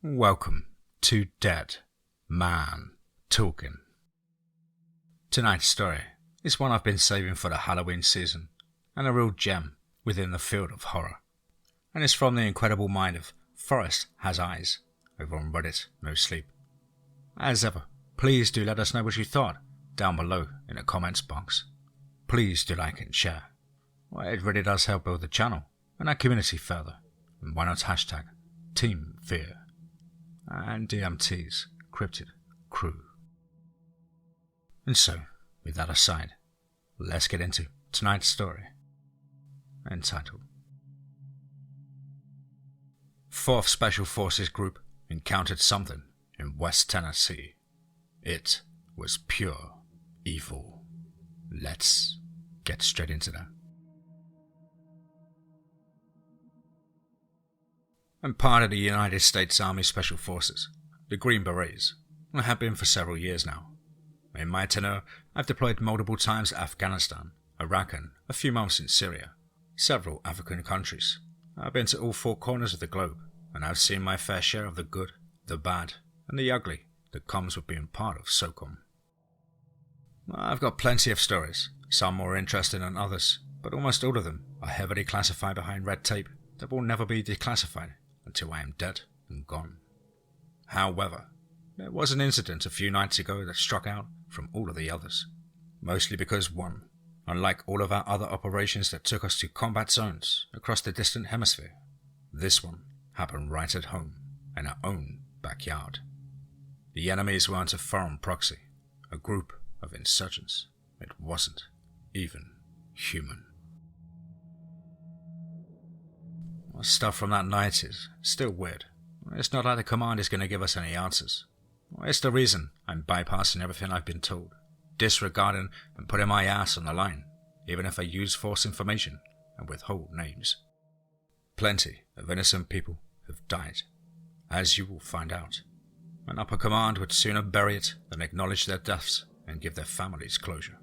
Welcome to Dead Man Talking. Tonight's story is one I've been saving for the Halloween season, and a real gem within the field of horror. And it's from the incredible mind of Forrest Has Eyes over on Reddit No Sleep. As ever, please do let us know what you thought down below in the comments box. Please do like and share. Well, it really does help build the channel and our community further. And why not hashtag TeamFEAR and DMT's Cryptid crew. And so, with that aside, let's get into tonight's story, entitled 4th Special Forces Group encountered something in West Tennessee. It was pure evil. Let's get straight into that. I'm part of the United States Army Special Forces, the Green Berets. I have been for several years now. In my tenure, I've deployed multiple times to Afghanistan, Iraq, and a few months in Syria, several African countries. I've been to all 4 corners of the globe, and I've seen my fair share of the good, the bad, and the ugly that comes with being part of SOCOM. I've got plenty of stories, some more interesting than others, but almost all of them are heavily classified behind red tape that will never be declassified until I am dead and gone. However, there was an incident a few nights ago that struck out from all of the others, mostly because one, unlike all of our other operations that took us to combat zones across the distant hemisphere, this one happened right at home in our own backyard. The enemies weren't a foreign proxy, a group of insurgents. It wasn't even human. Stuff from that night is still weird. It's not like the command is going to give us any answers. It's the reason I'm bypassing everything I've been told, disregarding and putting my ass on the line, even if I use false information and withhold names. Plenty of innocent people have died, as you will find out. An upper command would sooner bury it than acknowledge their deaths and give their families closure.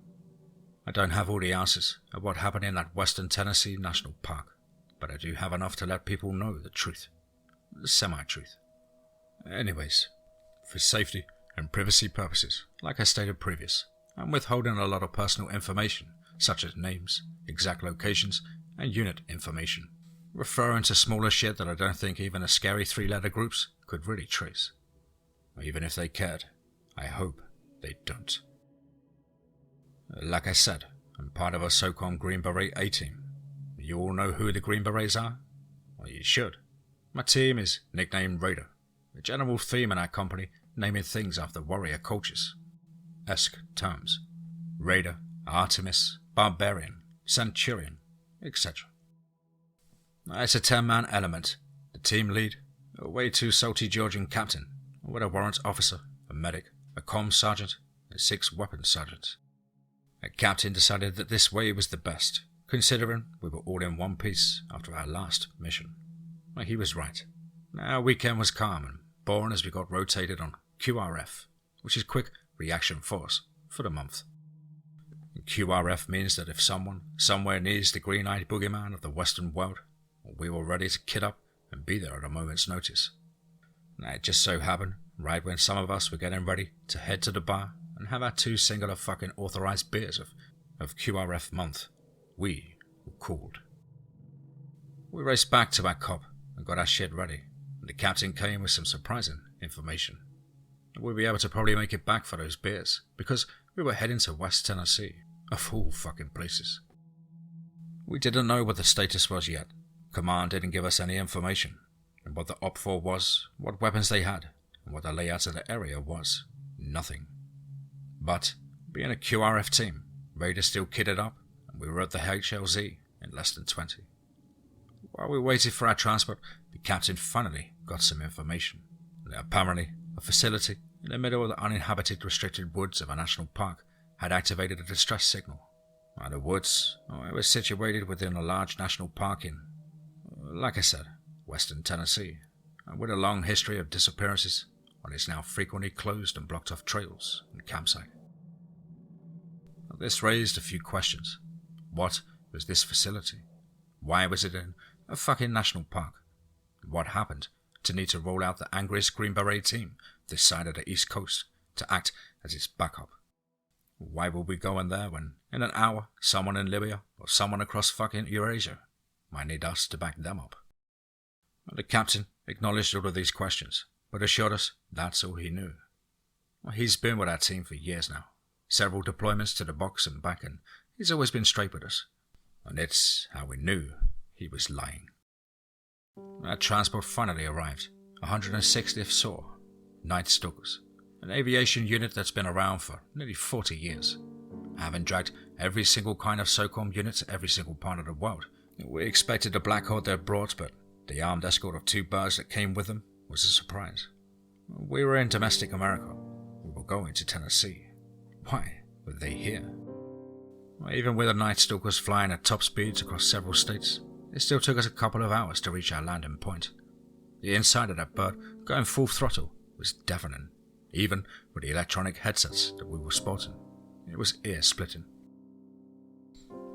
I don't have all the answers of what happened in that Western Tennessee National Park, but I do have enough to let people know the truth. The semi-truth. Anyways, for safety and privacy purposes, like I stated previous, I'm withholding a lot of personal information, such as names, exact locations, and unit information, referring to smaller shit that I don't think even the scary 3-letter groups could really trace. Even if they cared, I hope they don't. Like I said, I'm part of a SOCOM Green Beret A-team. You all know who the Green Berets are? Well, you should. My team is nicknamed Raider, a general theme in our company naming things after warrior cultures-esque terms. Raider, Artemis, Barbarian, Centurion, etc. It's a 10-man element. The team lead, a way too salty Georgian captain, with a warrant officer, a medic, a comm sergeant, and 6 weapons sergeants. A captain decided that this way was the best, considering we were all in one piece after our last mission. Well, he was right. Our weekend was calm and boring as we got rotated on QRF, which is Quick Reaction Force, for the month. And QRF means that if someone somewhere needs the green-eyed boogeyman of the Western world, we were ready to kit up and be there at a moment's notice. Now, it just so happened, right when some of us were getting ready to head to the bar and have our 2 singular fucking authorized beers of QRF month, we were called. We raced back to our cop and got our shit ready, and the captain came with some surprising information. We'd be able to probably make it back for those beers, because we were heading to West Tennessee, of all fucking places. We didn't know what the status was yet. Command didn't give us any information, and what the OPFOR was, what weapons they had, and what the layout of the area was. Nothing. But, being a QRF team, Raiders still kitted up, and we were at the HLZ in less than 20. While we waited for our transport, the captain finally got some information. That apparently, a facility in the middle of the uninhabited restricted woods of a national park had activated a distress signal. Now, the woods, it was situated within a large national park in, like I said, Western Tennessee, and with a long history of disappearances on its now frequently closed and blocked off trails and campsite. This raised a few questions. What was this facility? Why was it in a fucking national park? What happened to need to roll out the angriest Green Beret team this side of the East Coast to act as its backup. Why would we go in there when, in an hour, someone in Libya or someone across fucking Eurasia might need us to back them up? The captain acknowledged all of these questions, but assured us that's all he knew. He's been with our team for years now, several deployments to the box and back, and he's always been straight with us. And it's how we knew he was lying. Our transport finally arrived, 160th SOAR, Night Stalkers, an aviation unit that's been around for nearly 40 years, having dragged every single kind of SOCOM unit to every single part of the world. We expected the Black Hawk they brought, but the armed escort of 2 birds that came with them was a surprise. We were in domestic America. We were going to Tennessee. Why were they here? Even with the Night Stalkers flying at top speeds across several states, it still took us a couple of hours to reach our landing point. The inside of that bird, going full throttle, was deafening, even with the electronic headsets that we were sporting. It was ear-splitting.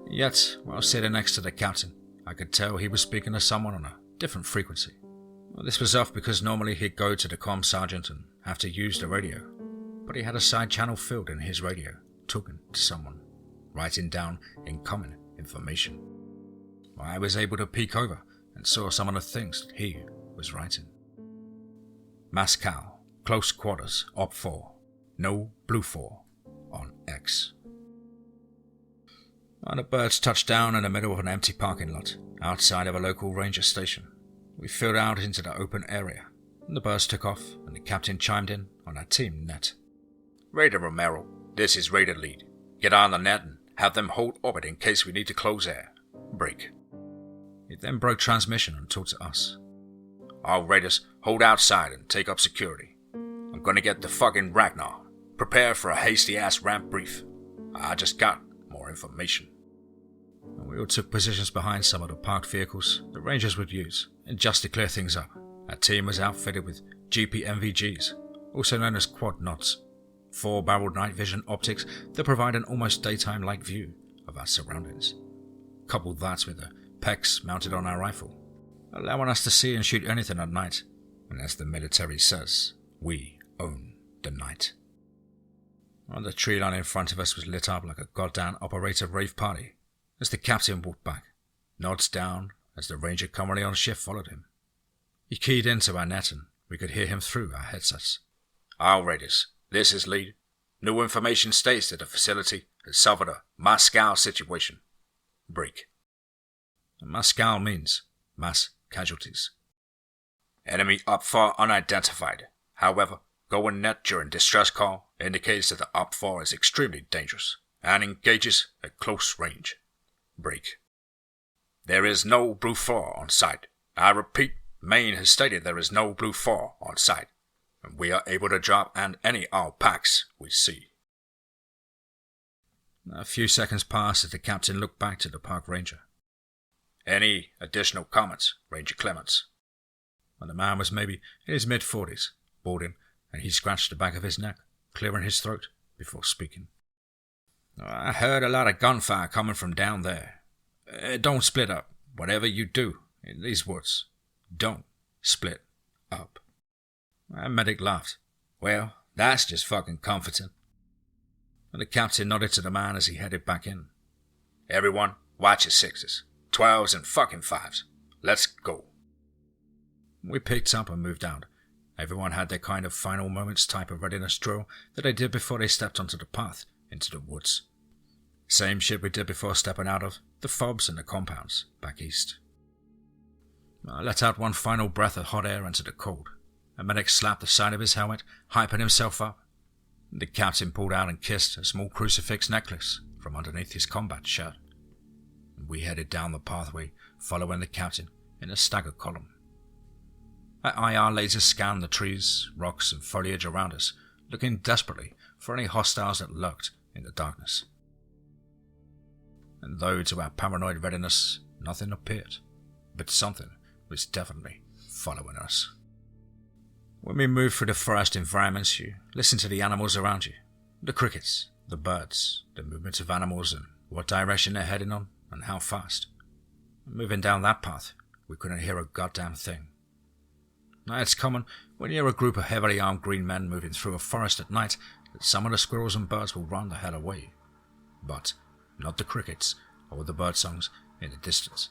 Yet, while sitting next to the captain, I could tell he was speaking to someone on a different frequency. This was off because normally he'd go to the comm sergeant and have to use the radio, but he had a side channel filled in his radio, talking to someone, writing down incoming information. I was able to peek over and saw some of the things that he was writing. Moscow, close quarters, Op 4, no Blue 4, on X. The birds touched down in the middle of an empty parking lot, outside of a local ranger station. We filled out into the open area, and the birds took off, and the captain chimed in on our team net. Raider Romero, this is Raider Lead. Get on the net and have them hold orbit in case we need to close air. Break. He then broke transmission and talked to us. All Raiders, hold outside and take up security. I'm gonna get the fucking Ragnar. Prepare for a hasty-ass ramp brief. I just got more information. We all took positions behind some of the parked vehicles the Rangers would use, and just to clear things up, our team was outfitted with GPMVGs, also known as quad nods, 4-barreled night vision optics that provide an almost daytime-like view of our surroundings. Couple that with the PECs mounted on our rifle, allowing us to see and shoot anything at night, and as the military says, we own the night. The tree line in front of us was lit up like a goddamn operator rave party, as the captain walked back, nods down as the ranger currently on shift followed him. He keyed into our net and we could hear him through our headsets. All Raiders, this is Lead. New information states that the facility has suffered a Moscow situation. Break. Moscow means mass casualties. Enemy up far unidentified. However, going net during distress call indicates that the up 4 is extremely dangerous and engages at close range. Break. There is no Blue 4 on site. I repeat, Maine has stated there is no Blue 4 on site, and we are able to drop and any all packs we see. A few seconds passed as the captain looked back to the park ranger. Any additional comments, Ranger Clements? The man was maybe in his mid-40s, balding, and he scratched the back of his neck, clearing his throat before speaking. I heard a lot of gunfire coming from down there. Don't split up. Whatever you do in these woods, don't split up. Our medic laughed. Well, that's just fucking comforting. The captain nodded to the man as he headed back in. Everyone, watch your 6s, 12s, and fucking 5s. Let's go. We picked up and moved out. Everyone had their kind of final moments type of readiness drill that they did before they stepped onto the path into the woods. Same shit we did before stepping out of the fobs and the compounds back east. I let out one final breath of hot air into the cold. A medic slapped the side of his helmet, hyping himself up. The captain pulled out and kissed a small crucifix necklace from underneath his combat shirt. We headed down the pathway, following the captain in a staggered column. Our IR lasers scanned the trees, rocks, and foliage around us, looking desperately for any hostiles that lurked in the darkness. And though to our paranoid readiness nothing appeared, but something was definitely following us. When we moved through the forest environments, you listen to the animals around you, the crickets, the birds, the movements of animals and what direction they're heading on and how fast. Moving down that path, we couldn't hear a goddamn thing. Now, it's common when you're a group of heavily armed green men moving through a forest at night that some of the squirrels and birds will run the hell away. But not the crickets or the bird songs in the distance.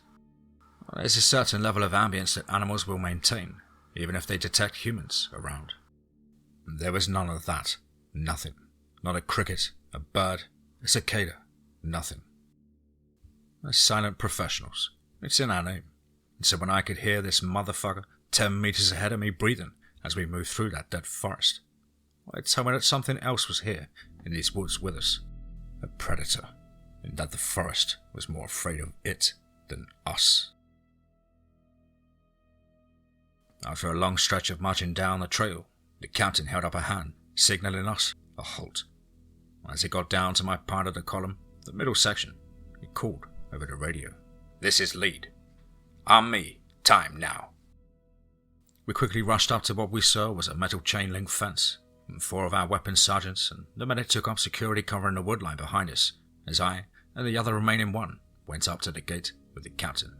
There's a certain level of ambience that animals will maintain, even if they detect humans around. There was none of that. Nothing. Not a cricket, a bird, a cicada. Nothing. We're silent professionals. It's in our name. And so when I could hear this motherfucker 10 meters ahead of me breathing as we moved through that dead forest, well, it told me that something else was here in these woods with us. A predator. And that the forest was more afraid of it than us. After a long stretch of marching down the trail, the captain held up a hand, signaling us a halt. As he got down to my part of the column, the middle section, he called over the radio. "This is lead. On me. Time now." We quickly rushed up to what we saw was a metal chain link fence, and 4 of our weapons sergeants and the medic took up security cover in the wood line behind us, as I and the other remaining one went up to the gate with the captain.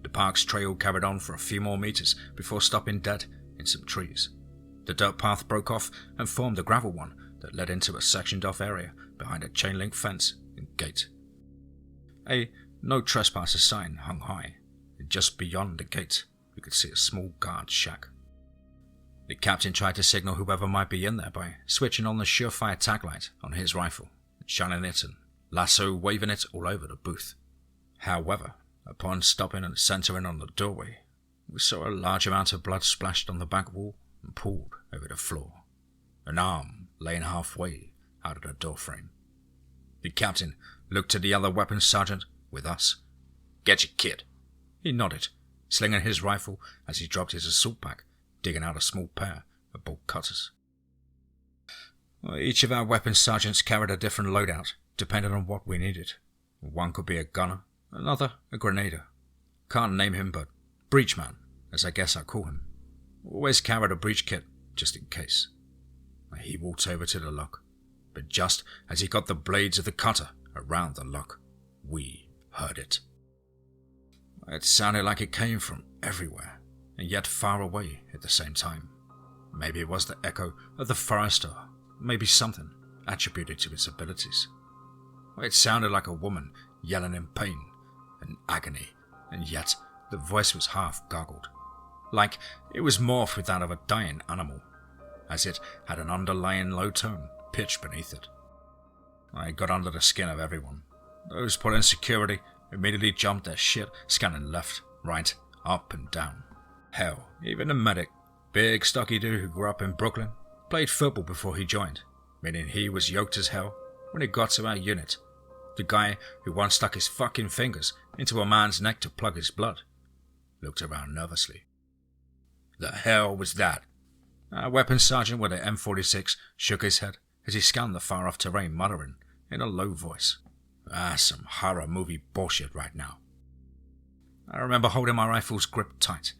The park's trail carried on for a few more meters before stopping dead in some trees. The dirt path broke off and formed a gravel one that led into a sectioned off area behind a chain link fence and gate. A no trespassers sign hung high, and just beyond the gate we could see a small guard shack. The captain tried to signal whoever might be in there by switching on the surefire tag light on his rifle, shining it and lasso waving it all over the booth. However, upon stopping and centering on the doorway, we saw a large amount of blood splashed on the back wall and pooled over the floor, an arm laying halfway out of the doorframe. The captain looked to the other weapons sergeant with us. "Get your kit." He nodded, slinging his rifle as he dropped his assault pack, digging out a small pair of bolt cutters. Each of our weapons sergeants carried a different loadout, depending on what we needed. One could be a gunner, another a grenadier. Can't name him, but Breachman, as I guess I call him. Always carried a breach kit, just in case. He walked over to the lock, but just as he got the blades of the cutter around the lock, we heard it. It sounded like it came from everywhere, and yet far away at the same time. Maybe it was the echo of the forest, or maybe something attributed to its abilities. It sounded like a woman yelling in pain and agony, and yet the voice was half gargled, like it was morphed with that of a dying animal, as it had an underlying low tone pitched beneath it. I got under the skin of everyone. Those pulling security immediately jumped their shit, scanning left, right, up and down. Hell, even the medic, big stocky dude who grew up in Brooklyn, played football before he joined, meaning he was yoked as hell when it got to our unit. The guy who once stuck his fucking fingers into a man's neck to plug his blood looked around nervously. The hell was that? Our weapons sergeant with an M46 shook his head as he scanned the far-off terrain, muttering in a low voice, some horror movie bullshit right now. I remember holding my rifle's grip tight.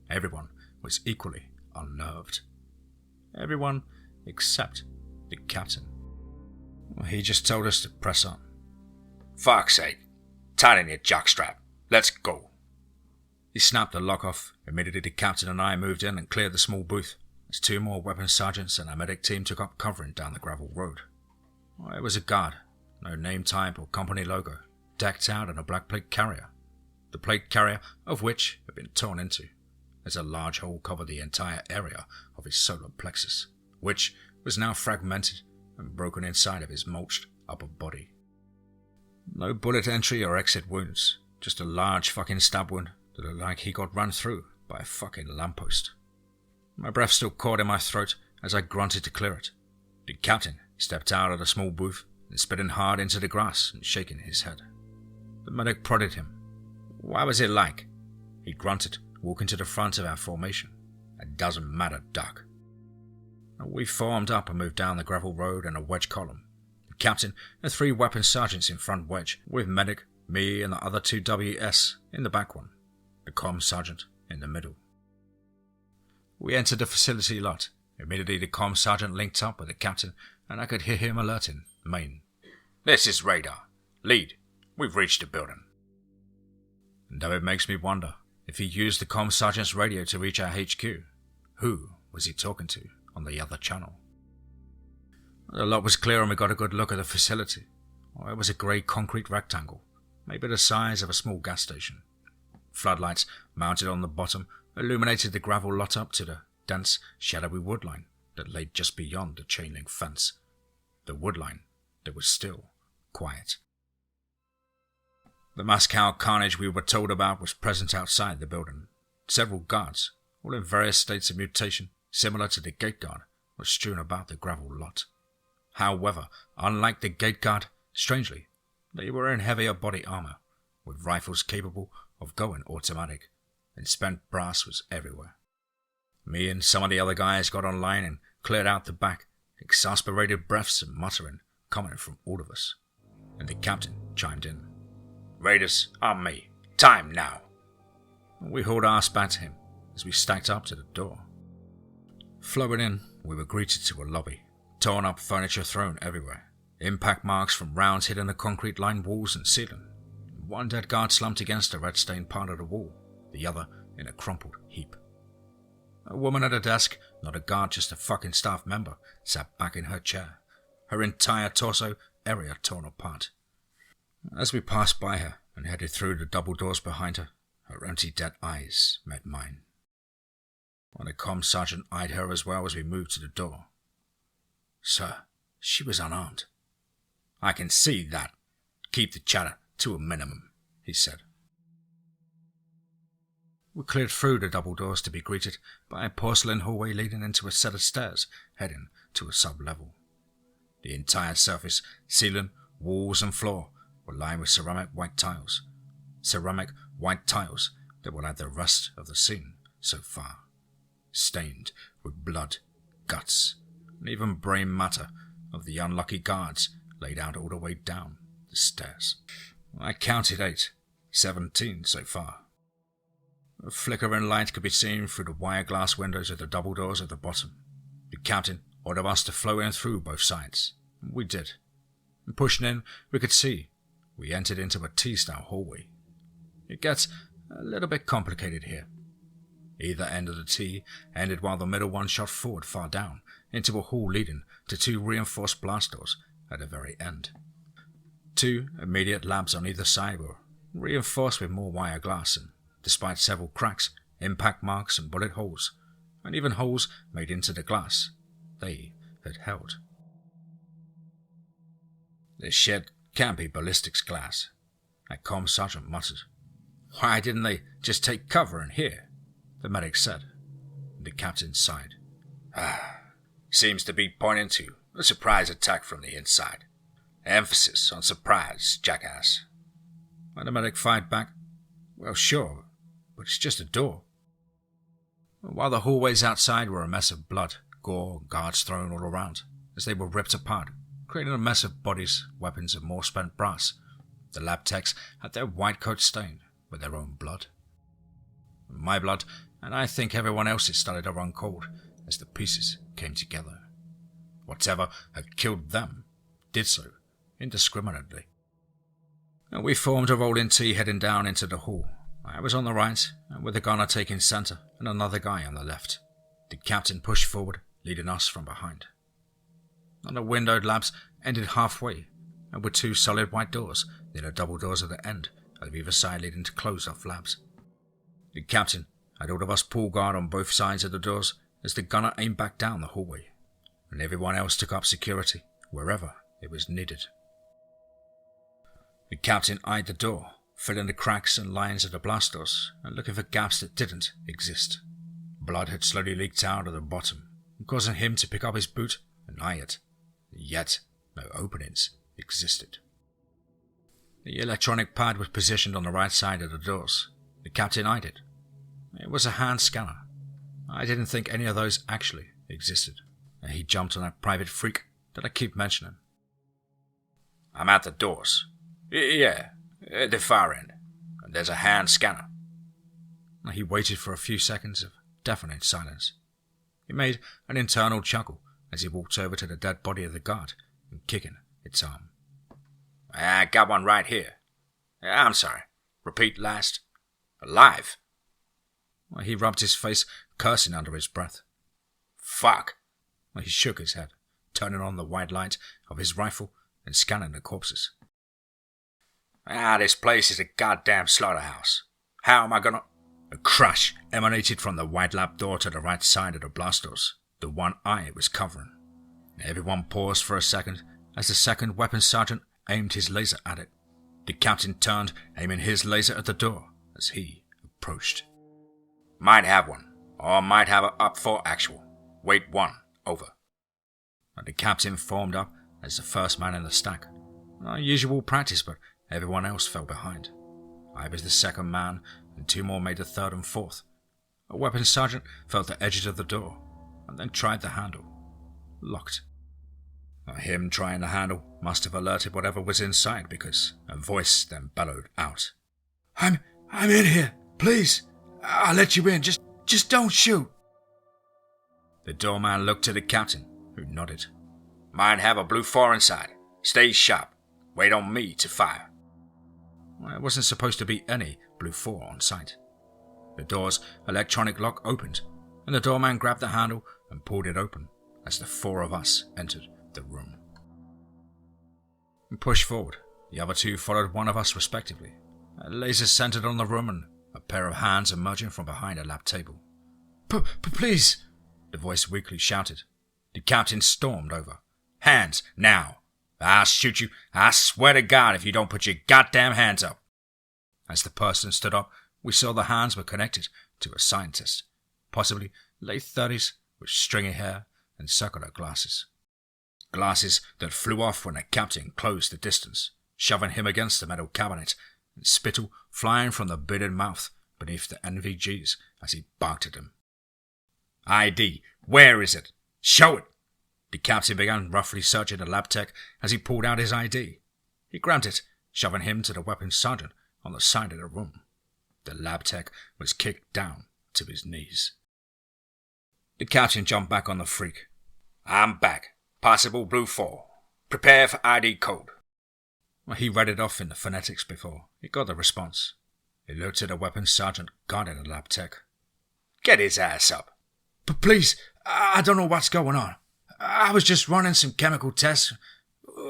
Everyone was equally unnerved. Everyone except the captain. He just told us to press on. "Fuck's sake. Tighten your jockstrap. Let's go." He snapped the lock off. Immediately the captain and I moved in and cleared the small booth, as 2 more weapons sergeants and our medic team took up covering down the gravel road. It was a guard, no name type or company logo, decked out in a black plate carrier, the plate carrier of which had been torn into, as a large hole covered the entire area of his solar plexus, which was now fragmented and broken inside of his mulched upper body. No bullet entry or exit wounds, just a large fucking stab wound that looked like he got run through by a fucking lamppost. My breath still caught in my throat as I grunted to clear it. The captain stepped out of the small booth and spitting hard into the grass and shaking his head. The medic prodded him. "What was it like?" He grunted, walking to the front of our formation. "It doesn't matter, Doc." We formed up and moved down the gravel road in a wedge column. The captain and 3 weapons sergeants in front wedge, with medic, me and the other 2 WS in the back one, the comm sergeant in the middle. We entered the facility lot. Immediately the comm sergeant linked up with the captain and I could hear him alerting Maine. "This is radar. Lead. We've reached the building." And though it makes me wonder if he used the comm sergeant's radio to reach our HQ, Who was he talking to on the other channel? The lot was clear and we got a good look at the facility. It was a grey concrete rectangle, maybe the size of a small gas station. Floodlights mounted on the bottom illuminated the gravel lot up to the dense, shadowy woodline that lay just beyond the chain-link fence. The woodline that was still quiet. The mass cow carnage we were told about was present outside the building. Several guards, all in various states of mutation, similar to the gate guard, were strewn about the gravel lot. However, unlike the gate guard, strangely, they were in heavier body armor, with rifles capable of going automatic, and spent brass was everywhere. Me and some of the other guys got online and cleared out the back, exasperated breaths and muttering coming from all of us, and the captain chimed in. Raiders, on me. Time now. We hauled ass back to him as we stacked up to the door. Flowing in, we were greeted to a lobby, torn up furniture thrown everywhere, impact marks from rounds hitting the concrete-lined walls and ceiling. One dead guard slumped against a red-stained part of the wall, the other in a crumpled heap. A woman at a desk, not a guard, just a fucking staff member, sat back in her chair, her entire torso area torn apart. As we passed by her and headed through the double doors behind her, her empty dead eyes met mine. And the comm sergeant eyed her as well as we moved to the door. Sir, she was unarmed. I can see that. Keep the chatter to a minimum, he said. We cleared through the double doors to be greeted by a porcelain hallway leading into a set of stairs heading to a sub-level. The entire surface, ceiling, walls and floor were lined with ceramic white tiles. Ceramic white tiles that were like the rust of the scene so far, stained with blood, guts, and even brain matter of the unlucky guards laid out all the way down the stairs. I counted 8, 17 so far. A flickering light could be seen through the wire glass windows of the double doors at the bottom. The captain ordered us to flow in through both sides. We did. And pushing in, we could see we entered into a T-style hallway. It gets a little bit complicated here. Either end of the T ended while the middle one shot forward far down into a hall leading to 2 reinforced blast doors at the very end. 2 immediate labs on either side were reinforced with more wire glass, and despite several cracks, impact marks and bullet holes, and even holes made into the glass, they had held. This shed can't be ballistics glass, that comm sergeant muttered. Why didn't they just take cover in here? The medic said. The captain sighed. Seems to be pointing to a surprise attack from the inside. Emphasis on surprise, jackass. And the medic fired back. Well, sure, but it's just a door. While the hallways outside were a mess of blood, gore, and guards thrown all around, as they were ripped apart, creating a mess of bodies, weapons, and more spent brass. The lab techs had their white coats stained with their own blood. My blood, and I think everyone else's, started to run cold as the pieces came together. Whatever had killed them did so indiscriminately. And we formed a rolling T heading down into the hall. I was on the right, and with the gunner taking center and another guy on the left. The captain pushed forward, leading us from behind. And the windowed labs ended halfway, and with 2 solid white doors near the double doors at the end of either side leading to closed-off labs. The captain had all of us pull guard on both sides of the doors as the gunner aimed back down the hallway, and everyone else took up security wherever it was needed. The captain eyed the door, filling the cracks and lines of the blast doors and looking for gaps that didn't exist. Blood had slowly leaked out of the bottom, causing him to pick up his boot and eye it. Yet no openings existed. The electronic pad was positioned on the right side of the doors. The captain eyed it. It was a hand scanner. I didn't think any of those actually existed, and he jumped on that private freak that I keep mentioning. I'm at the doors. Yeah, at the far end. And there's a hand scanner. He waited for a few seconds of deafening silence. He made an internal chuckle as he walked over to the dead body of the guard and kicking its arm. I got one right here. I'm sorry. Repeat last. Alive. He rubbed his face, cursing under his breath, Fuck. He shook his head, turning on the white light of his rifle and scanning the corpses. This place is a goddamn slaughterhouse. How am I gonna... A crash emanated from the white lab door to the right side of the blast doors, the one eye was covering. Everyone paused for a second as the second weapons sergeant aimed his laser at it. The captain turned, aiming his laser at the door as he approached. Might have one, or might have a up for actual. Wait 1, over. And the captain formed up as the first man in the stack. Usual practice, but everyone else fell behind. I was the second man, and 2 more made the third and fourth. A weapons sergeant felt the edges of the door, and then tried the handle. Locked. Him trying the handle must have alerted whatever was inside, because a voice then bellowed out. I'm in here, please. I'll let you in, just don't shoot. The doorman looked to the captain, who nodded. Might have a blue 4 inside. Stay sharp. Wait on me to fire. There wasn't supposed to be any blue 4 on site. The door's electronic lock opened, and the doorman grabbed the handle and pulled it open as the 4 of us entered the room. We pushed forward. The other 2 followed one of us respectively. A laser centered on the room and a pair of hands emerging from behind a lab table. Please, the voice weakly shouted. The captain stormed over. Hands, now. I'll shoot you. I swear to God if you don't put your goddamn hands up. As the person stood up, we saw the hands were connected to a scientist, possibly late 30s, with stringy hair and circular glasses. Glasses that flew off when the captain closed the distance, shoving him against the metal cabinet, and spittle flying from the bearded mouth beneath the NVGs as he barked at him. ID, where is it? Show it! The captain began roughly searching the lab tech as he pulled out his ID. He grabbed it, shoving him to the weapons sergeant on the side of the room. The lab tech was kicked down to his knees. The captain jumped back on the freak. I'm back. Possible blue 4. Prepare for ID code. He read it off in the phonetics before he got the response. He looked at the weapons sergeant guarding the lab tech. Get his ass up. But please, I don't know what's going on. I was just running some chemical tests.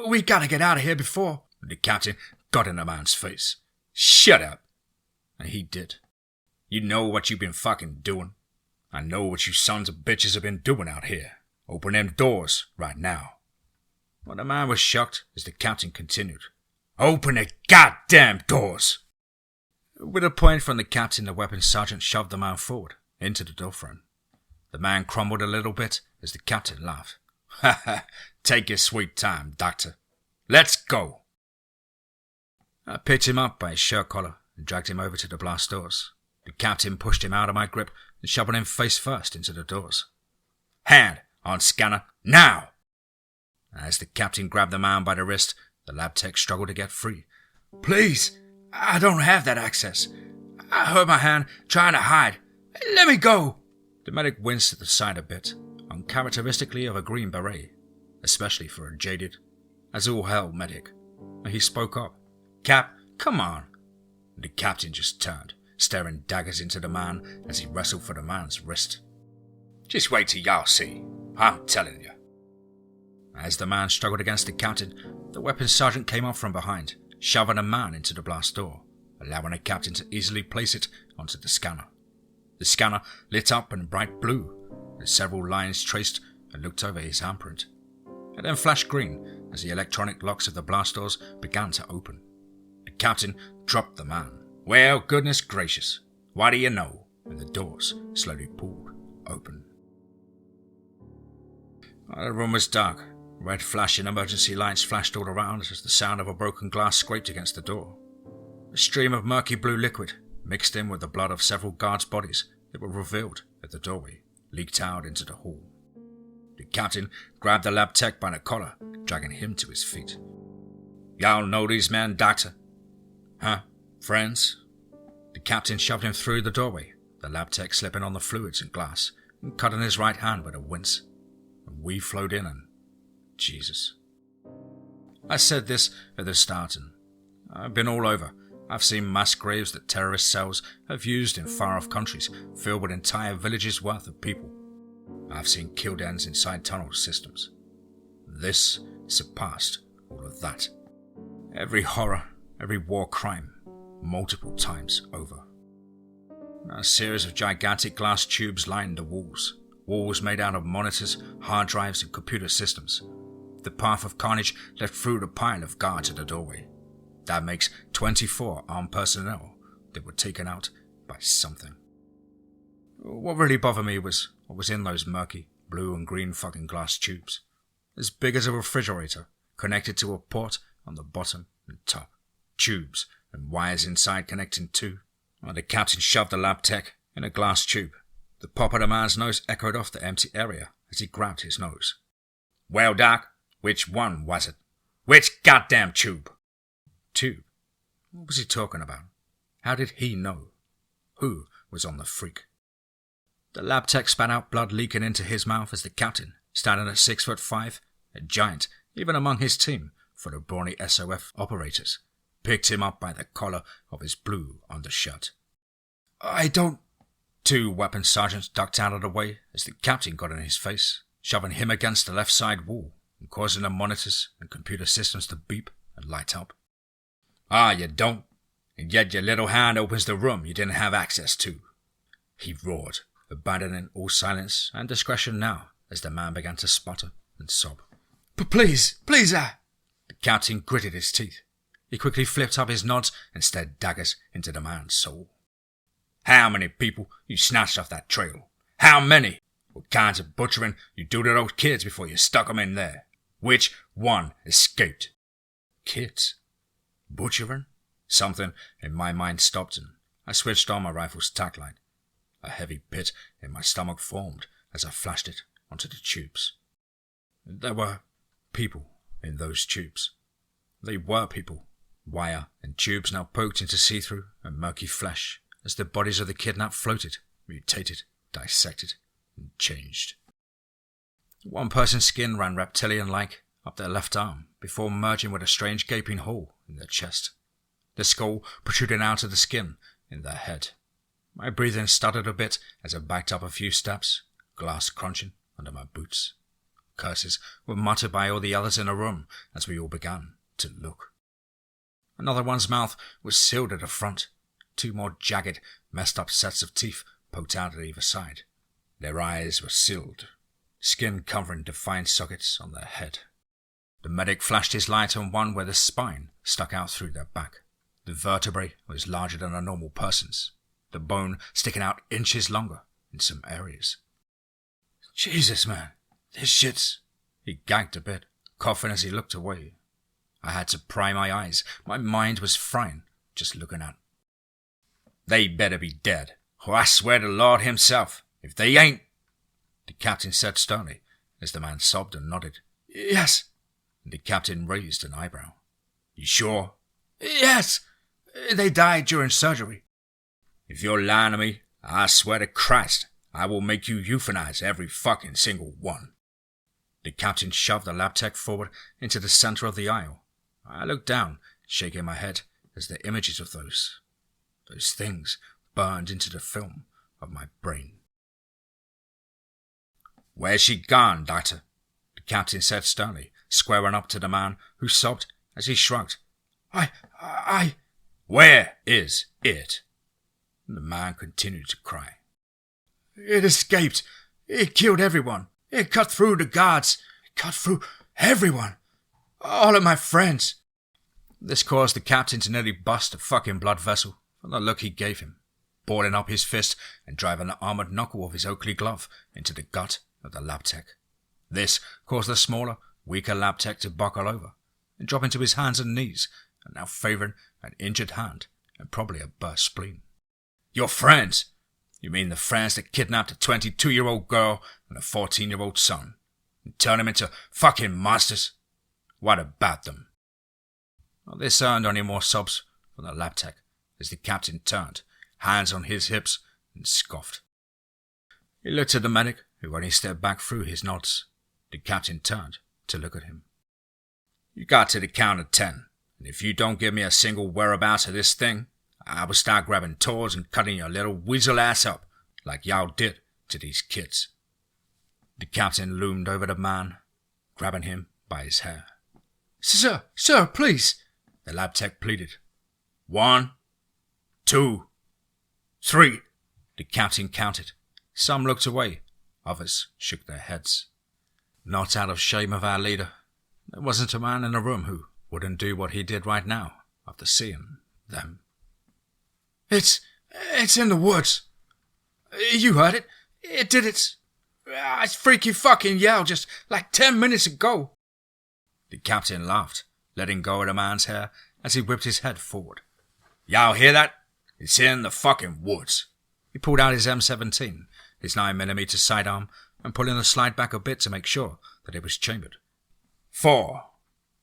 We gotta get out of here before... The captain got in the man's face. Shut up. And he did. You know what you've been fucking doing. I know what you sons of bitches have been doing out here. Open them doors right now. Well, the man was shocked as the captain continued. Open the goddamn doors! With a point from the captain, the weapons sergeant shoved the man forward into the doorframe. The man crumbled a little bit as the captain laughed. Ha ha, take your sweet time, doctor. Let's go. I picked him up by his shirt collar and dragged him over to the blast doors. The captain pushed him out of my grip and shoved him face first into the doors. Hand on scanner, now! As the captain grabbed the man by the wrist, the lab tech struggled to get free. Please, I don't have that access. I hurt my hand trying to hide. Let me go! The medic winced at the sight a bit, uncharacteristically of a Green Beret, especially for a jaded, as all hell medic. He spoke up. Cap, come on. The captain just turned, staring daggers into the man as he wrestled for the man's wrist. Just wait till y'all see. I'm telling you. As the man struggled against the captain, the weapons sergeant came up from behind, shoving a man into the blast door, allowing the captain to easily place it onto the scanner. The scanner lit up in bright blue, with several lines traced and looked over his handprint. It then flashed green as the electronic locks of the blast doors began to open. The captain dropped the man. Well, goodness gracious, what do you know? And the doors slowly pulled open. The room was dark. Red flashing emergency lights flashed all around as the sound of a broken glass scraped against the door. A stream of murky blue liquid, mixed in with the blood of several guards' bodies that were revealed at the doorway, leaked out into the hall. The captain grabbed the lab tech by the collar, dragging him to his feet. Y'all know these men, doctor? Huh? Friends? The captain shoved him through the doorway, the lab tech slipping on the fluids and glass, and cutting his right hand with a wince. And we flowed in and... Jesus. I said this at the start, and I've been all over. I've seen mass graves that terrorist cells have used in far-off countries, filled with entire villages' worth of people. I've seen killed ends inside tunnel systems. This surpassed all of that. Every horror, every war crime, multiple times over. A series of gigantic glass tubes lined the walls. Walls made out of monitors, hard drives, and computer systems. The path of carnage led through the pile of guards at the doorway. That makes 24 armed personnel that were taken out by something. What really bothered me was what was in those murky blue and green fucking glass tubes. As big as a refrigerator, connected to a port on the bottom and top. Tubes and wires inside connecting too. The captain shoved the lab tech in a glass tube. The pop of the man's nose echoed off the empty area as he grabbed his nose. Well, Doc, which one was it? Which goddamn tube? Tube? What was he talking about? How did he know? Who was on the freak? The lab tech spat out blood leaking into his mouth as the captain, standing at 6'5", a giant, even among his team, full of brawny SOF operators, picked him up by the collar of his blue undershirt. I don't... Two weapons sergeants ducked out of the way as the captain got in his face, shoving him against the left side wall and causing the monitors and computer systems to beep and light up. Ah, you don't? And yet your little hand opens the room you didn't have access to. He roared, abandoning all silence and discretion now as the man began to sputter and sob. But please, The captain gritted his teeth. He quickly flipped up his nods and stared daggers into the man's soul. How many people you snatched off that trail? How many? What kinds of butchering you do to those kids before you stuck 'em in there? Which one escaped? Kids? Butchering? Something in my mind stopped and I switched on my rifle's tack light. A heavy pit in my stomach formed as I flashed it onto the tubes. There were people in those tubes. They were people. Wire and tubes now poked into see-through and murky flesh as the bodies of the kidnapped floated, mutated, dissected, and changed. One person's skin ran reptilian-like up their left arm before merging with a strange gaping hole in their chest. The skull protruding out of the skin in their head. My breathing stuttered a bit as I backed up a few steps, glass crunching under my boots. Curses were muttered by all the others in the room as we all began to look. Another one's mouth was sealed at the front. Two more jagged, messed up sets of teeth poked out at either side. Their eyes were sealed, skin covering defined sockets on their head. The medic flashed his light on one where the spine stuck out through their back. The vertebrae was larger than a normal person's, the bone sticking out inches longer in some areas. Jesus, man, this shit's... He gagged a bit, coughing as he looked away. I had to pry my eyes. My mind was frying, just looking at. They better be dead, or I swear to Lord himself, if they ain't... The captain said sternly, as the man sobbed and nodded. Yes. The captain raised an eyebrow. You sure? Yes. They died during surgery. If you're lying to me, I swear to Christ, I will make you euthanize every fucking single one. The captain shoved the lab tech forward into the center of the aisle. I looked down, shaking my head as the images of those things burned into the film of my brain. Where's she gone, doctor? The captain said sternly, squaring up to the man who sobbed as he shrugged. I... Where is it? The man continued to cry. It escaped. It killed everyone. It cut through the guards. It cut through everyone. All of my friends. This caused the captain to nearly bust a fucking blood vessel from the look he gave him, balling up his fist and driving the armored knuckle of his Oakley glove into the gut of the lab tech. This caused the smaller, weaker lab tech to buckle over and drop into his hands and knees, and now favouring an injured hand and probably a burst spleen. Your friends? You mean the friends that kidnapped a 22-year-old girl and a 14-year-old son and turned them into fucking monsters? What about them? Well, this earned only more sobs from the lab tech as the captain turned, hands on his hips, and scoffed. He looked at the medic, who only stepped back through his nods. The captain turned to look at him. You got to the count of 10, and if you don't give me a single whereabouts of this thing, I will start grabbing tools and cutting your little weasel ass up like y'all did to these kids. The captain loomed over the man, grabbing him by his hair. Sir, please, the lab tech pleaded. 1, 2, 3, the captain counted. Some looked away, others shook their heads. Not out of shame of our leader. There wasn't a man in the room who wouldn't do what he did right now after seeing them. It's in the woods. You heard it. It did its freaky fucking yell just like 10 minutes ago. The captain laughed, letting go of the man's hair as he whipped his head forward. Y'all hear that? It's in the fucking woods. He pulled out his M17, his 9mm sidearm, and pulling the slide back a bit to make sure that it was chambered. 4,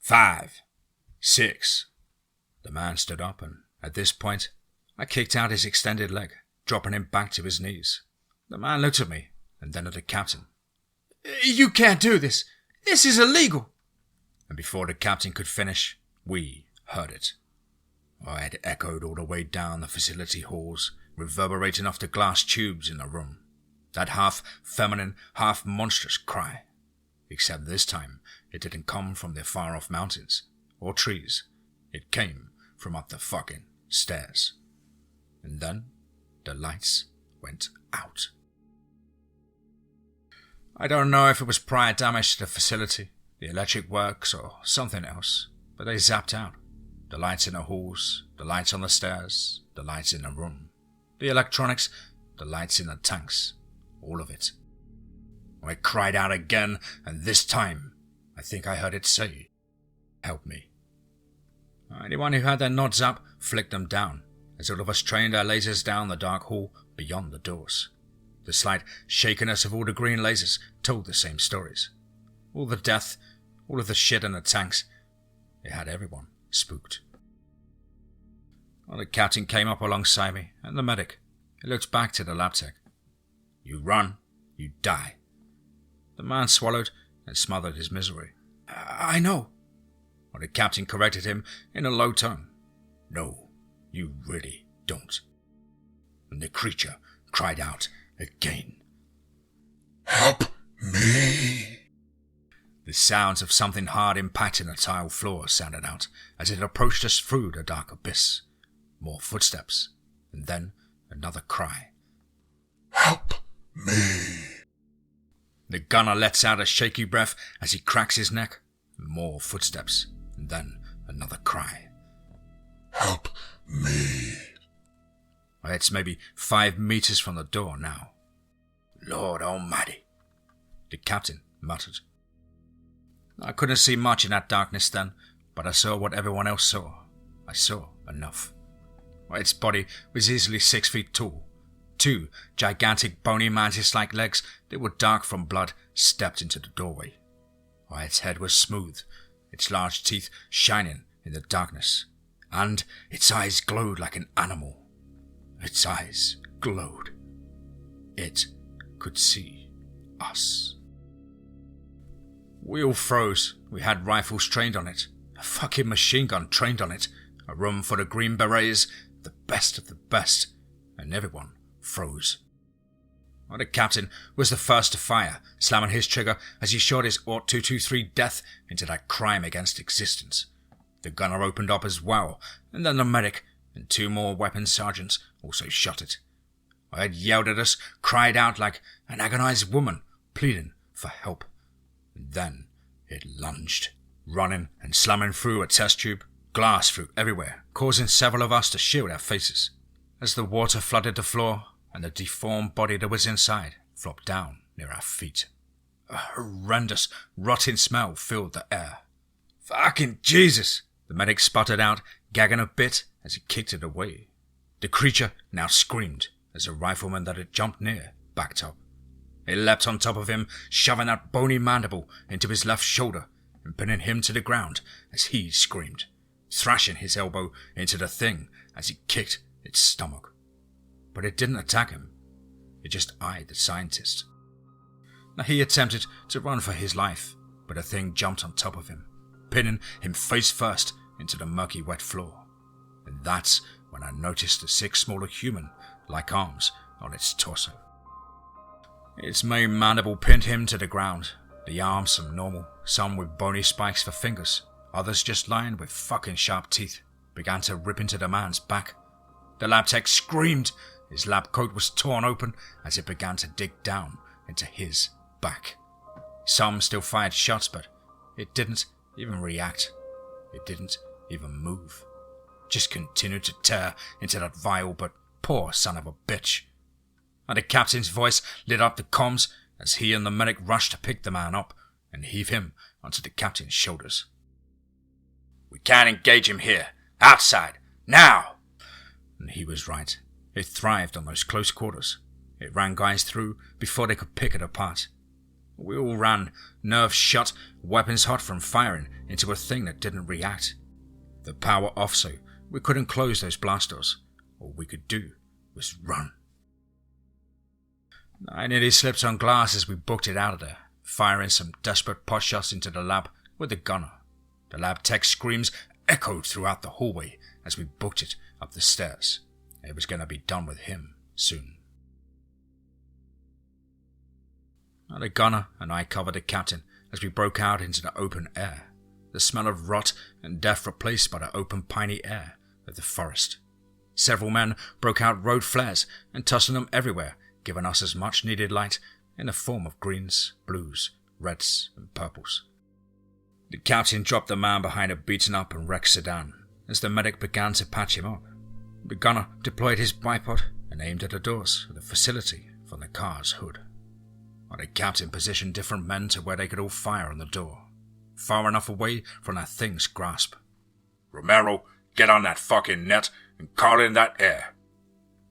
5, 6. The man stood up, and at this point, I kicked out his extended leg, dropping him back to his knees. The man looked at me, and then at the captain. You can't do this. This is illegal. And before the captain could finish, we heard it. I had echoed all the way down the facility halls, reverberating off the glass tubes in the room. That half feminine, half monstrous cry. Except this time, it didn't come from the far-off mountains or trees. It came from up the fucking stairs. And then the lights went out. I don't know if it was prior damage to the facility, the electric works, or something else, but they zapped out. The lights in the halls, the lights on the stairs, the lights in the room, the electronics, the lights in the tanks, all of it. I cried out again, and this time, I think I heard it say, "Help me." Anyone who had their nods up flicked them down, as all of us trained our lasers down the dark hall beyond the doors. The slight shakiness of all the green lasers told the same stories. All the death, all of the shit in the tanks, it had everyone spooked. Well, the captain came up alongside me, and the medic. He looked back to the lab tech. "You run, you die." The man swallowed and smothered his misery. I know. Well, the captain corrected him in a low tone. "No, you really don't." And the creature cried out again. "Help me!" The sounds of something hard impacting the tile floor sounded out as it approached us through the dark abyss. More footsteps, and then another cry. "Help me!" The gunner lets out a shaky breath as he cracks his neck. More footsteps, and then another cry. "Help me!" It's maybe 5 meters from the door now. Lord Almighty, the captain muttered. I couldn't see much in that darkness then, but I saw what everyone else saw. I saw enough. Its body was easily 6 feet tall. 2 gigantic bony mantis-like legs that were dark from blood stepped into the doorway. Its head was smooth, its large teeth shining in the darkness, and its eyes glowed like an animal. Its eyes glowed. It could see us. We all froze. We had rifles trained on it, a fucking machine gun trained on it, a room full of Green Berets, the best of the best, and everyone froze. Well, the captain was the first to fire, slamming his trigger as he shot his AUT 223 death into that crime against existence. The gunner opened up as well, and then the medic and 2 more weapons sergeants also shot it. I had yelled at us, cried out like an agonized woman, pleading for help. And then it lunged, running and slamming through a test tube. Glass flew everywhere, causing several of us to shield our faces. As the water flooded the floor, and the deformed body that was inside flopped down near our feet. A horrendous, rotting smell filled the air. "Fucking Jesus!" the medic sputtered out, gagging a bit as he kicked it away. The creature now screamed as a rifleman that had jumped near backed up. It leapt on top of him, shoving that bony mandible into his left shoulder and pinning him to the ground as he screamed, thrashing his elbow into the thing as he kicked its stomach. But it didn't attack him. It just eyed the scientist. Now he attempted to run for his life, but the thing jumped on top of him, pinning him face first into the murky wet floor. And that's when I noticed the 6 smaller human-like arms on its torso. Its main mandible pinned him to the ground. The arms, some normal, some with bony spikes for fingers, others just lined with fucking sharp teeth, began to rip into the man's back. The lab tech screamed. His lab coat was torn open as it began to dig down into his back. Some still fired shots, but it didn't even react. It didn't even move. Just continued to tear into that vile but poor son of a bitch. And the captain's voice lit up the comms as he and the medic rushed to pick the man up and heave him onto the captain's shoulders. "We can't engage him here. Outside. Now!" And he was right. It thrived on those close quarters. It ran guys through before they could pick it apart. We all ran, nerves shut, weapons hot from firing into a thing that didn't react. The power off, so we couldn't close those blast doors. All we could do was run. I nearly slipped on glass as we booked it out of there, firing some desperate pot shots into the lab with the gunner. The lab tech's screams echoed throughout the hallway as we booked it up the stairs. It was going to be done with him soon. The gunner and I covered the captain as we broke out into the open air, the smell of rot and death replaced by the open piney air of the forest. Several men broke out road flares and tossing them everywhere, giving us as much needed light in the form of greens, blues, reds and purples. The captain dropped the man behind a beaten up and wrecked sedan as the medic began to patch him up. The gunner deployed his bipod and aimed at the doors of the facility from the car's hood. The captain positioned different men to where they could all fire on the door, far enough away from that thing's grasp. "Romero, get on that fucking net and call in that air."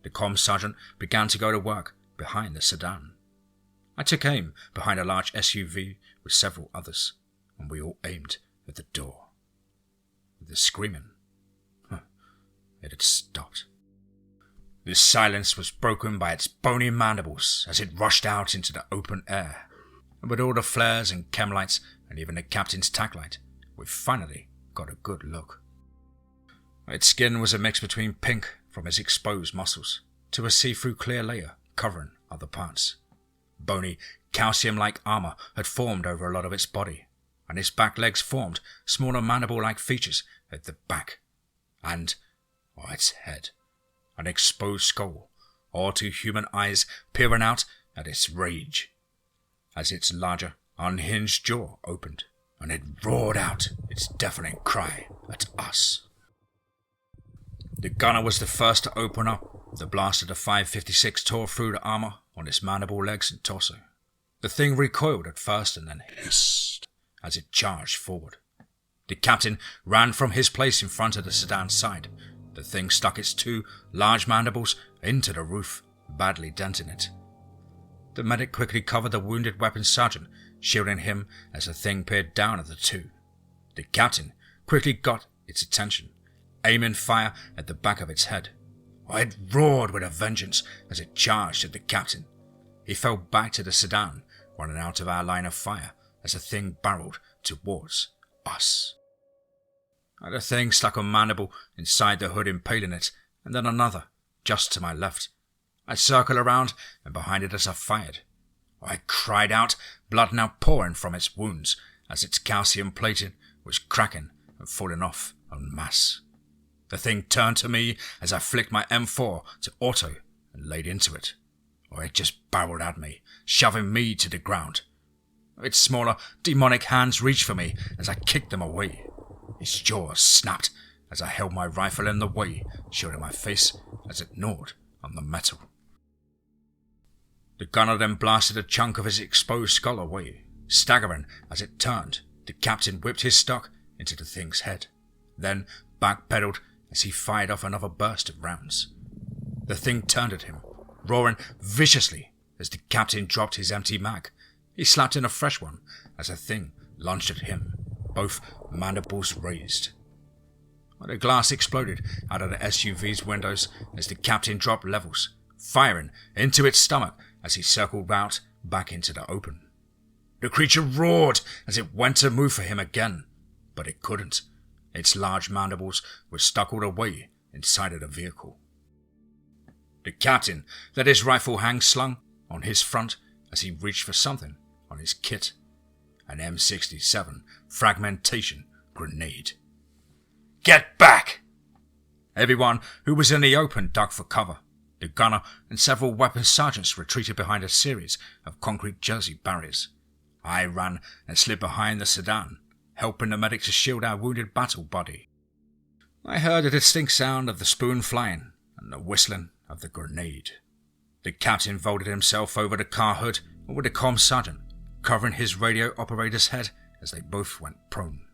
The comm sergeant began to go to work behind the sedan. I took aim behind a large SUV with several others, and we all aimed at the door. The screaming, it had stopped. This silence was broken by its bony mandibles as it rushed out into the open air. And with all the flares and chem lights and even the captain's tack light, we finally got a good look. Its skin was a mix between pink from its exposed muscles to a see-through clear layer covering other parts. Bony, calcium-like armor had formed over a lot of its body, and its back legs formed smaller mandible-like features at the back. And its head. An exposed skull, or two human eyes peering out at its rage. As its larger, unhinged jaw opened, and it roared out its deafening cry at us. The gunner was the first to open up. The blast of the 5.56 tore through the armor on its mandible legs and torso. The thing recoiled at first and then hissed as it charged forward. The captain ran from his place in front of the sedan's side. The thing stuck its two large mandibles into the roof, badly denting it. The medic quickly covered the wounded weapons sergeant, shielding him as the thing peered down at the two. The captain quickly got its attention, aiming fire at the back of its head. It roared with a vengeance as it charged at the captain. He fell back to the sedan, running out of our line of fire as the thing barreled towards us. The thing stuck a mandible inside the hood, impaling it, and then another, just to my left. I circled around, and behind it as I fired. I cried out, blood now pouring from its wounds, as its calcium plating was cracking and falling off en masse. The thing turned to me as I flicked my M4 to auto and laid into it. It just barreled at me, shoving me to the ground. Its smaller, demonic hands reached for me as I kicked them away. Its jaws snapped as I held my rifle in the way, shielding my face as it gnawed on the metal. The gunner then blasted a chunk of his exposed skull away. Staggering as it turned, the captain whipped his stock into the thing's head, then backpedaled as he fired off another burst of rounds. The thing turned at him, roaring viciously as the captain dropped his empty mag. He slapped in a fresh one as the thing lunged at him, both mandibles raised. The glass exploded out of the SUV's windows as the captain dropped levels, firing into its stomach as he circled out back into the open. The creature roared as it went to move for him again, but it couldn't. Its large mandibles were stuck all the way inside of the vehicle. The captain let his rifle hang slung on his front as he reached for something on his kit. An M67 fragmentation grenade. "Get back!" Everyone who was in the open dug for cover. The gunner and several weapons sergeants retreated behind a series of concrete jersey barriers. I ran and slid behind the sedan, helping the medic to shield our wounded battle buddy. I heard a distinct sound of the spoon flying and the whistling of the grenade. The captain vaulted himself over the car hood with the comm sergeant, covering his radio operator's head as they both went prone.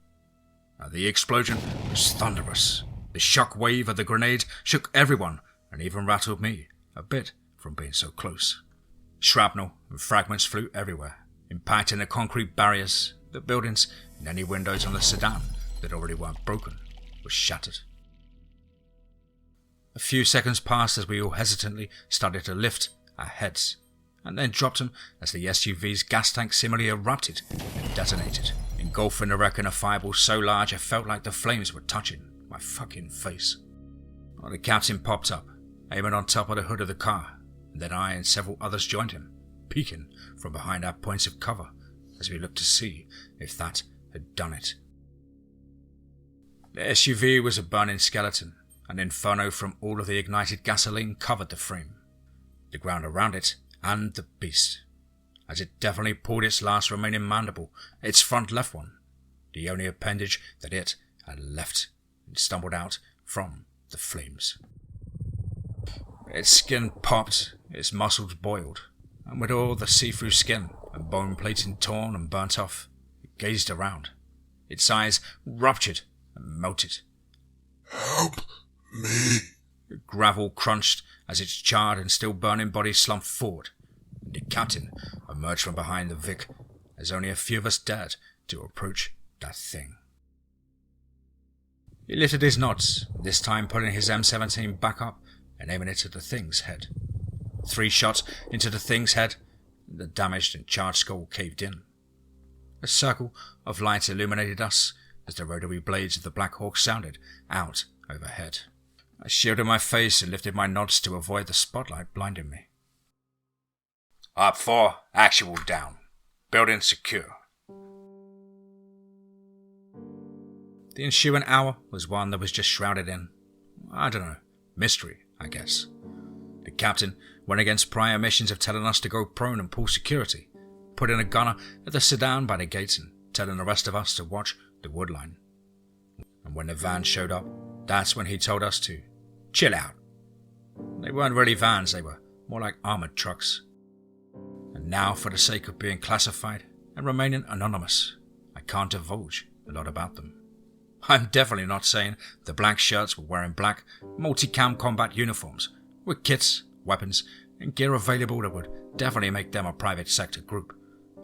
The explosion was thunderous. The shock wave of the grenade shook everyone and even rattled me a bit from being so close. Shrapnel and fragments flew everywhere, impacting the concrete barriers, the buildings, and any windows on the sedan that already weren't broken were shattered. A few seconds passed as we all hesitantly started to lift our heads, and then dropped them as the SUV's gas tank similarly erupted and detonated, engulfing the wreck in a fireball so large I felt like the flames were touching my fucking face. The captain popped up, aiming on top of the hood of the car, and then I and several others joined him, peeking from behind our points of cover as we looked to see if that had done it. The SUV was a burning skeleton. An inferno from all of the ignited gasoline covered the frame, the ground around it, and the beast, as it definitely pulled its last remaining mandible, its front left one, the only appendage that it had left, and stumbled out from the flames. Its skin popped, its muscles boiled, and with all the see-through skin and bone plating torn and burnt off, it gazed around. Its eyes ruptured and melted. Help me. The gravel crunched as its charred and still burning body slumped forward. The captain emerged from behind the Vic as only a few of us dared to approach that thing. He lifted his nods, this time putting his M17 back up and aiming it at the thing's head. 3 shots into the thing's head, and the damaged and charred skull caved in. A circle of light illuminated us as the rotary blades of the Black Hawk sounded out overhead. I shielded my face and lifted my nods to avoid the spotlight blinding me. Op 4, actual down. Building secure. The ensuing hour was one that was just shrouded in, I don't know, mystery, I guess. The captain went against prior missions of telling us to go prone and pull security, putting a gunner at the sedan by the gates and telling the rest of us to watch the wood line. And when the van showed up, that's when he told us to chill out. They weren't really vans, they were more like armoured trucks. And now, for the sake of being classified and remaining anonymous, I can't divulge a lot about them. I'm definitely not saying the black shirts were wearing black multicam combat uniforms with kits, weapons, and gear available that would definitely make them a private sector group.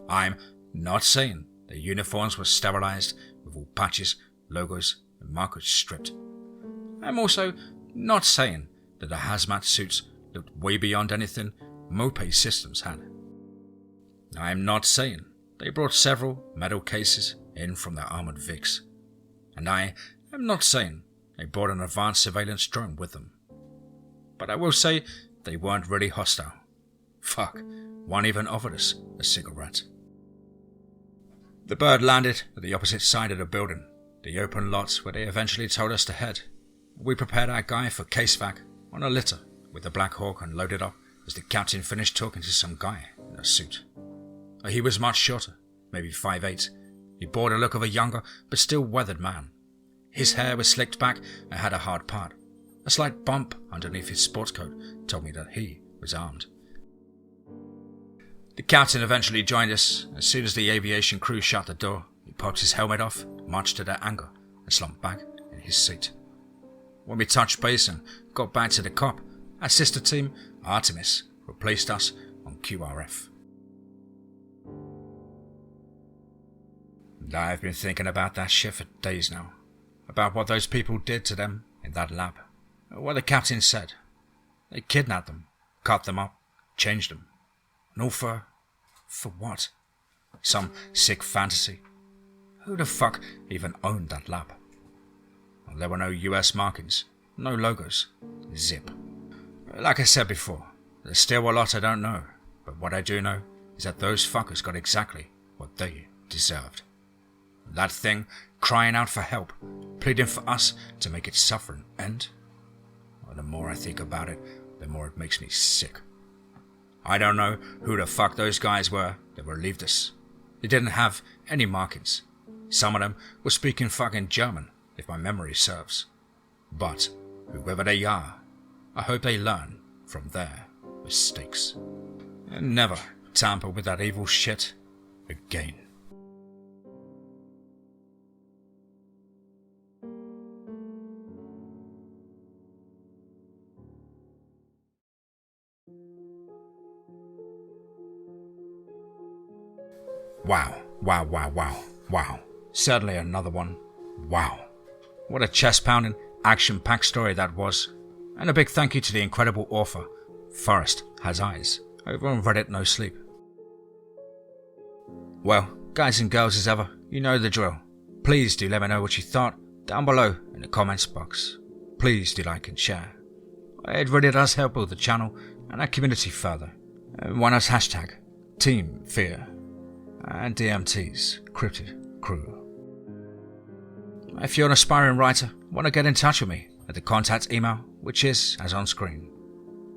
I'm not saying the uniforms were sterilized with all patches, logos, and markers stripped. I'm also not saying that the hazmat suits looked way beyond anything Mopay Systems had. I'm not saying they brought several metal cases in from their armored Vics. And I am not saying they brought an advanced surveillance drone with them. But I will say they weren't really hostile. Fuck, one even offered us a cigarette. The bird landed at the opposite side of the building, the open lot where they eventually told us to head. We prepared our guy for casevac on a litter with the Black Hawk and loaded up as the captain finished talking to some guy in a suit. He was much shorter, maybe 5'8". He bore the look of a younger but still weathered man. His hair was slicked back and had a hard part. A slight bump underneath his sports coat told me that he was armed. The captain eventually joined us. As soon as the aviation crew shut the door, he popped his helmet off, much to their anger, and slumped back in his seat. When we touched base and got back to the COP, our sister team, Artemis, replaced us on QRF. And I've been thinking about that shit for days now, about what those people did to them in that lab. What the captain said. They kidnapped them, cut them up, changed them. And all for what? Some sick fantasy? Who the fuck even owned that lab? Well, there were no US markings, no logos, zip. Like I said before, there's still a lot I don't know, but what I do know is that those fuckers got exactly what they deserved. That thing crying out for help, pleading for us to make its suffering end. Well, the more I think about it, the more it makes me sick. I don't know who the fuck those guys were that relieved us. They didn't have any markings. Some of them were speaking fucking German, if my memory serves. But whoever they are, I hope they learn from their mistakes. And never tamper with that evil shit again. Wow. Certainly another one. Wow. What a chest-pounding, action-packed story that was. And a big thank you to the incredible author, Forrest Has Eyes, over on Reddit No Sleep. Well, guys and girls as ever, you know the drill. Please do let me know what you thought down below in the comments box. Please do like and share. It really does help build the channel and our community further. And why not hashtag TeamFEAR and DMT's Cryptid Crew. If you're an aspiring writer, want to get in touch with me at the contact email, which is as on screen.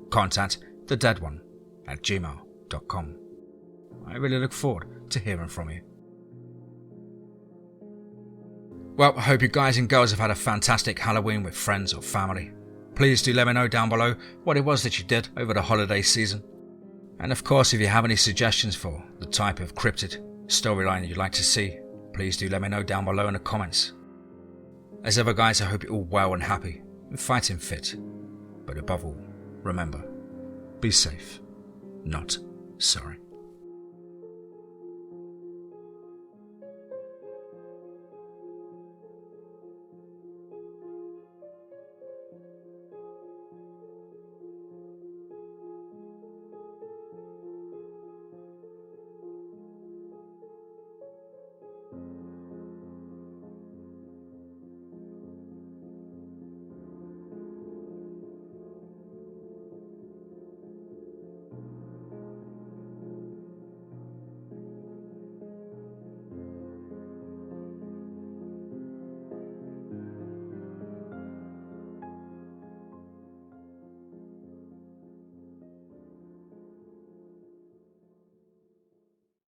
contactthedeadone@gmail.com. I really look forward to hearing from you. Well, I hope you guys and girls have had a fantastic Halloween with friends or family. Please do let me know down below what it was that you did over the holiday season. And of course, if you have any suggestions for the type of cryptid storyline you'd like to see, please do let me know down below in the comments. As ever guys, I hope you're all well and happy and fighting fit. But above all, remember, be safe, not sorry.